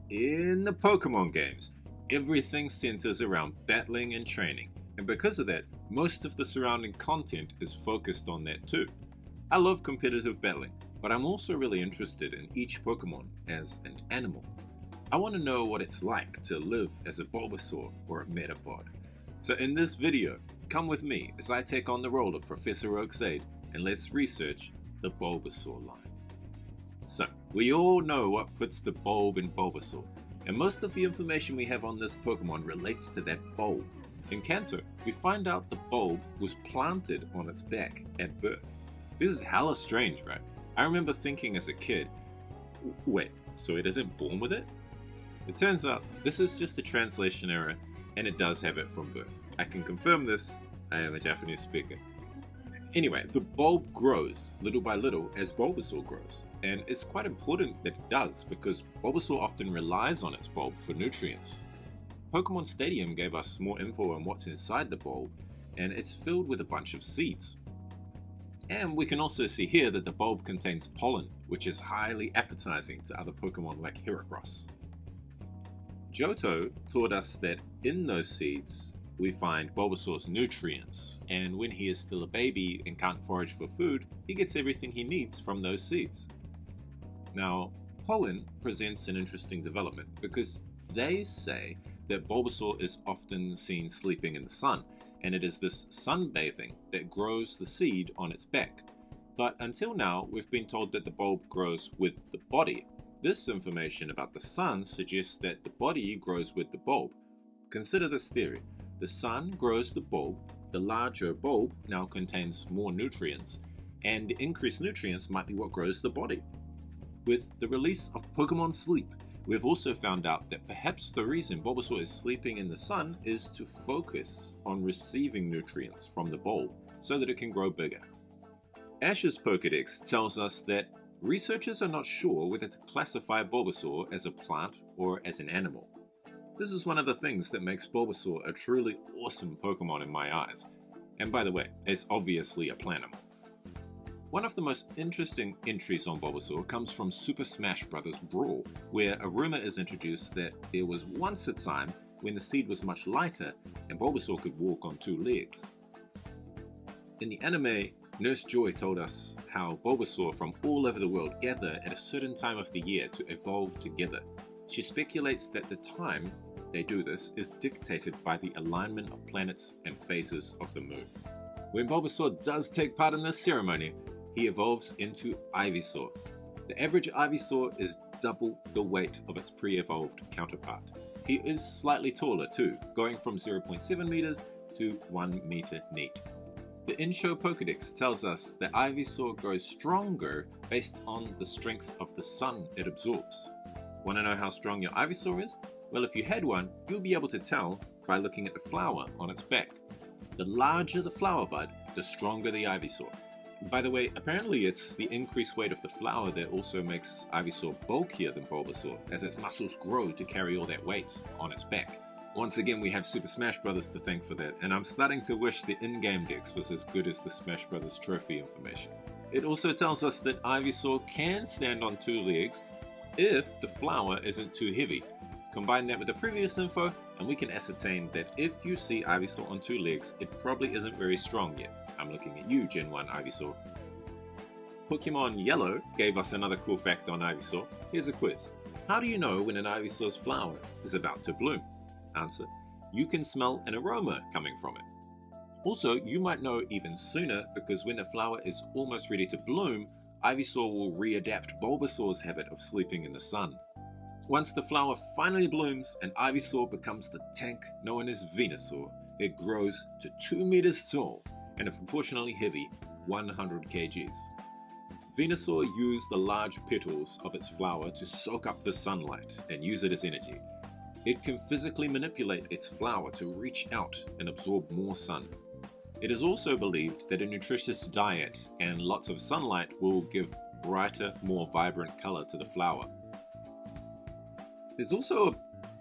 In the Pokemon games, everything centers around battling and training, and because of that, most of the surrounding content is focused on that too. I love competitive battling, but I'm also really interested in each Pokemon as an animal. I want to know what it's like to live as a Bulbasaur or a Metapod. So in this video, come with me as I take on the role of Professor Oak's Aide and let's research the Bulbasaur line. So, we all know what puts the bulb in Bulbasaur, and most of the information we have on this Pokemon relates to that bulb. In Kanto, we find out the bulb was planted on its back at birth. This is hella strange, right? I remember thinking as a kid, wait, so it isn't born with it? It turns out this is just a translation error, and it does have it from birth. I can confirm this, I am a Japanese speaker. Anyway, the bulb grows little by little as Bulbasaur grows, and it's quite important that it does because Bulbasaur often relies on its bulb for nutrients. Pokemon Stadium gave us more info on what's inside the bulb, and it's filled with a bunch of seeds. And we can also see here that the bulb contains pollen, which is highly appetizing to other Pokemon like Heracross. Johto taught us that in those seeds, we find Bulbasaur's nutrients, and when he is still a baby and can't forage for food, he gets everything he needs from those seeds. Now, pollen presents an interesting development because they say that Bulbasaur is often seen sleeping in the sun, and it is this sunbathing that grows the seed on its back. But until now, we've been told that the bulb grows with the body. This information about the sun suggests that the body grows with the bulb. Consider this theory. The sun grows the bulb, the larger bulb now contains more nutrients, and the increased nutrients might be what grows the body. With the release of Pokemon Sleep, we've also found out that perhaps the reason Bulbasaur is sleeping in the sun is to focus on receiving nutrients from the bulb so that it can grow bigger. Ash's Pokedex tells us that researchers are not sure whether to classify Bulbasaur as a plant or as an animal. This is one of the things that makes Bulbasaur a truly awesome Pokemon in my eyes. And by the way, it's obviously a planimal. One of the most interesting entries on Bulbasaur comes from Super Smash Bros. Brawl, where a rumor is introduced that there was once a time when the seed was much lighter and Bulbasaur could walk on two legs. In the anime, Nurse Joy told us how Bulbasaur from all over the world gather at a certain time of the year to evolve together. She speculates that the time they do this is dictated by the alignment of planets and phases of the moon. When Bulbasaur does take part in this ceremony, he evolves into Ivysaur. The average Ivysaur is double the weight of its pre-evolved counterpart. He is slightly taller too, going from 0.7 meters to 1 meter neat. The in-show Pokedex tells us that Ivysaur grows stronger based on the strength of the sun it absorbs. Want to know how strong your Ivysaur is? Well, if you had one, you'll be able to tell by looking at the flower on its back. The larger the flower bud, the stronger the Ivysaur. By the way, apparently it's the increased weight of the flower that also makes Ivysaur bulkier than Bulbasaur, as its muscles grow to carry all that weight on its back. Once again, we have Super Smash Bros. To thank for that, and I'm starting to wish the in-game dex was as good as the Smash Bros. Trophy information. It also tells us that Ivysaur can stand on two legs if the flower isn't too heavy. Combine that with the previous info, and we can ascertain that if you see Ivysaur on two legs, it probably isn't very strong yet. I'm looking at you, Gen 1 Ivysaur. Pokemon Yellow gave us another cool fact on Ivysaur. Here's a quiz. How do you know when an Ivysaur's flower is about to bloom? Answer. You can smell an aroma coming from it. Also, you might know even sooner because when the flower is almost ready to bloom, Ivysaur will readapt Bulbasaur's habit of sleeping in the sun. Once the flower finally blooms, an Ivysaur becomes the tank known as Venusaur. It grows to 2 meters tall and a proportionally heavy 100 kgs. Venusaur used the large petals of its flower to soak up the sunlight and use it as energy. It can physically manipulate its flower to reach out and absorb more sun. It is also believed that a nutritious diet and lots of sunlight will give brighter, more vibrant color to the flower. There's also a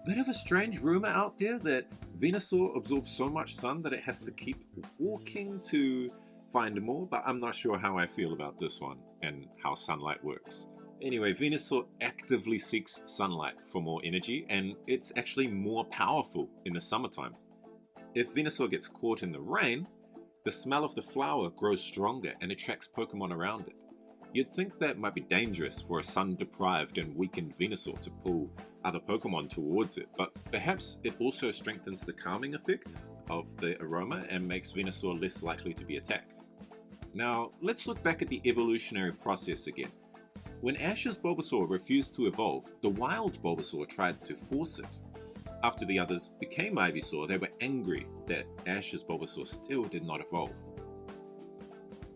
bit of a strange rumor out there that Venusaur absorbs so much sun that it has to keep walking to find more, but I'm not sure how I feel about this one and how sunlight works. Anyway, Venusaur actively seeks sunlight for more energy, and it's actually more powerful in the summertime. If Venusaur gets caught in the rain, the smell of the flower grows stronger and attracts Pokemon around it. You'd think that might be dangerous for a sun-deprived and weakened Venusaur to pull other Pokemon towards it, but perhaps it also strengthens the calming effect of the aroma and makes Venusaur less likely to be attacked. Now, let's look back at the evolutionary process again. When Ash's Bulbasaur refused to evolve, the wild Bulbasaur tried to force it. After the others became Ivysaur, they were angry that Ash's Bulbasaur still did not evolve.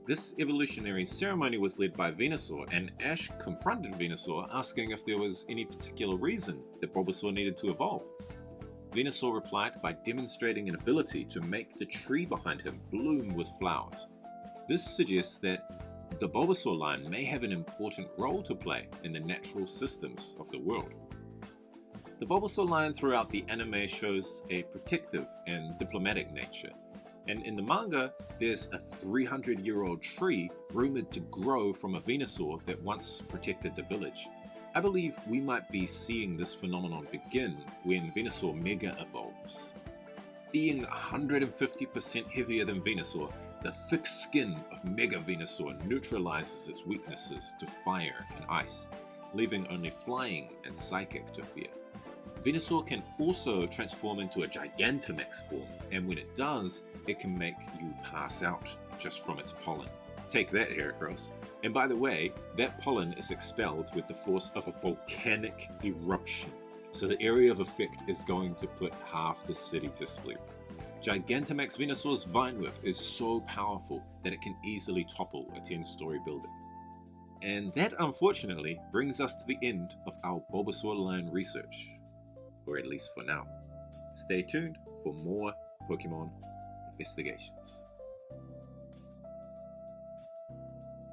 This evolutionary ceremony was led by Venusaur, and Ash confronted Venusaur, asking if there was any particular reason that Bulbasaur needed to evolve. Venusaur replied by demonstrating an ability to make the tree behind him bloom with flowers. This suggests that the Bulbasaur line may have an important role to play in the natural systems of the world. The Bulbasaur line throughout the anime shows a protective and diplomatic nature, and in the manga there's a 300-year-old tree rumored to grow from a Venusaur that once protected the village. I believe we might be seeing this phenomenon begin when Venusaur Mega evolves. Being 150% heavier than Venusaur, the thick skin of Mega Venusaur neutralizes its weaknesses to fire and ice, leaving only flying and psychic to fear. Venusaur can also transform into a Gigantamax form, and when it does, it can make you pass out just from its pollen. Take that, Heracross. And by the way, that pollen is expelled with the force of a volcanic eruption, so the area of effect is going to put half the city to sleep. Gigantamax Venusaur's vine whip is so powerful that it can easily topple a 10-story building. And that, unfortunately, brings us to the end of our Bulbasaur line research, or at least for now. Stay tuned for more Pokemon investigations.